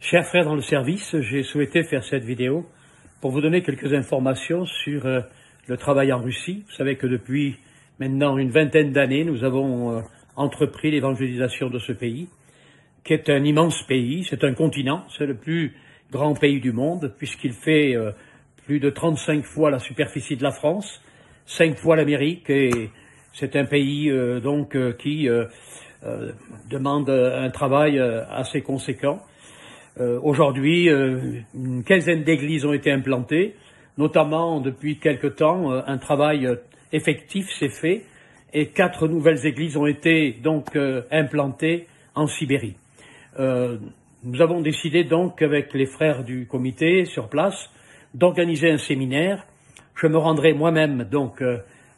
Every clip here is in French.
Chers frères dans le service, j'ai souhaité faire cette vidéo pour vous donner quelques informations sur le travail en Russie. Vous savez que depuis maintenant une vingtaine d'années, nous avons entrepris l'évangélisation de ce pays, qui est un immense pays, c'est un continent, c'est le plus grand pays du monde, puisqu'il fait plus de 35 fois la superficie de la France, 5 fois l'Amérique, et c'est un pays qui demande un travail assez conséquent. Aujourd'hui, une quinzaine d'églises ont été implantées, notamment depuis quelque temps, un travail effectif s'est fait et 4 nouvelles églises ont été donc implantées en Sibérie. Nous avons décidé donc avec les frères du comité sur place d'organiser un séminaire. Je me rendrai moi-même donc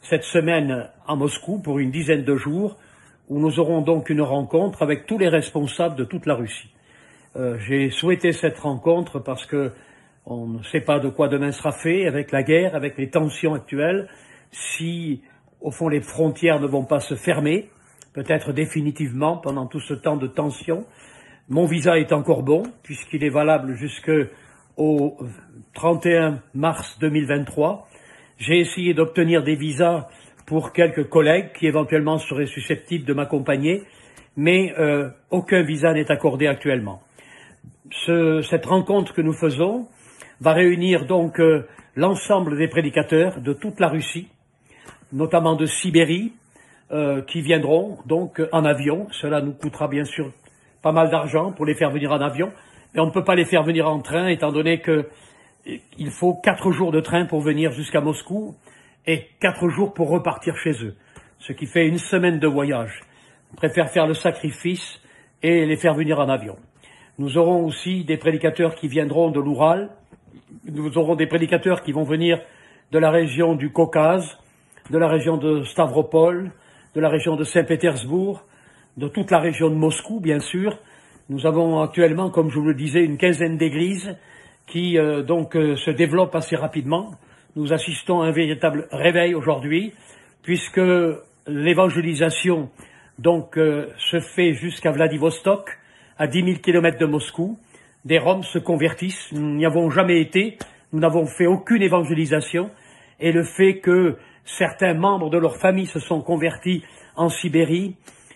cette semaine à Moscou pour une dizaine de jours où nous aurons donc une rencontre avec tous les responsables de toute la Russie. J'ai souhaité cette rencontre parce que on ne sait pas de quoi demain sera fait avec la guerre, avec les tensions actuelles, si au fond les frontières ne vont pas se fermer, peut-être définitivement pendant tout ce temps de tension. Mon visa est encore bon puisqu'il est valable jusqu'au 31 mars 2023. J'ai essayé d'obtenir des visas pour quelques collègues qui éventuellement seraient susceptibles de m'accompagner, mais aucun visa n'est accordé actuellement. Cette rencontre que nous faisons va réunir donc l'ensemble des prédicateurs de toute la Russie, notamment de Sibérie, qui viendront donc en avion. Cela nous coûtera bien sûr pas mal d'argent pour les faire venir en avion, mais on ne peut pas les faire venir en train étant donné qu'il faut 4 jours de train pour venir jusqu'à Moscou et 4 jours pour repartir chez eux, ce qui fait une semaine de voyage. On préfère faire le sacrifice et les faire venir en avion. Nous aurons aussi des prédicateurs qui viendront de l'Oural. Nous aurons des prédicateurs qui vont venir de la région du Caucase, de la région de Stavropol, de la région de Saint-Pétersbourg, de toute la région de Moscou, bien sûr. Nous avons actuellement, comme je vous le disais, une quinzaine d'églises qui se développent assez rapidement. Nous assistons à un véritable réveil aujourd'hui, puisque l'évangélisation se fait jusqu'à Vladivostok, à 10 000 kilomètres de Moscou. Des Roms se convertissent. Nous n'y avons jamais été. Nous n'avons fait aucune évangélisation. Et le fait que certains membres de leur famille se sont convertis en Sibérie,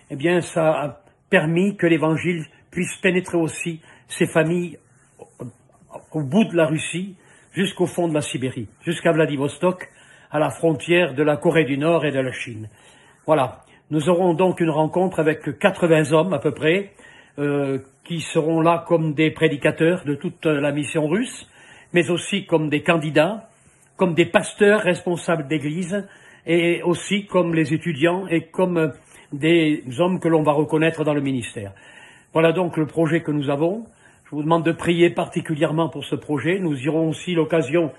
eh bien, ça a permis que l'évangile puisse pénétrer aussi ces familles au bout de la Russie, jusqu'au fond de la Sibérie, jusqu'à Vladivostok, à la frontière de la Corée du Nord et de la Chine. Voilà. Nous aurons donc une rencontre avec 80 hommes à peu près, qui seront là comme des prédicateurs de toute la mission russe, mais aussi comme des candidats, comme des pasteurs responsables d'église, et aussi comme les étudiants et comme des hommes que l'on va reconnaître dans le ministère. Voilà donc le projet que nous avons. Je vous demande de prier particulièrement pour ce projet. Nous aurons aussi l'occasion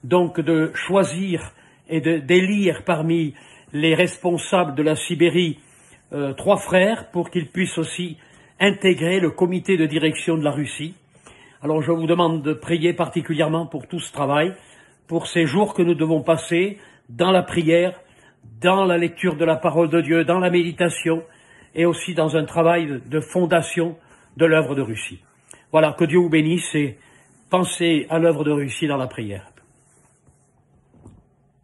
donc de choisir et d'élire parmi les responsables de la Sibérie 3 frères pour qu'ils puissent aussi intégrer le comité de direction de la Russie. Alors je vous demande de prier particulièrement pour tout ce travail, pour ces jours que nous devons passer dans la prière, dans la lecture de la parole de Dieu, dans la méditation et aussi dans un travail de fondation de l'œuvre de Russie. Voilà, que Dieu vous bénisse et pensez à l'œuvre de Russie dans la prière.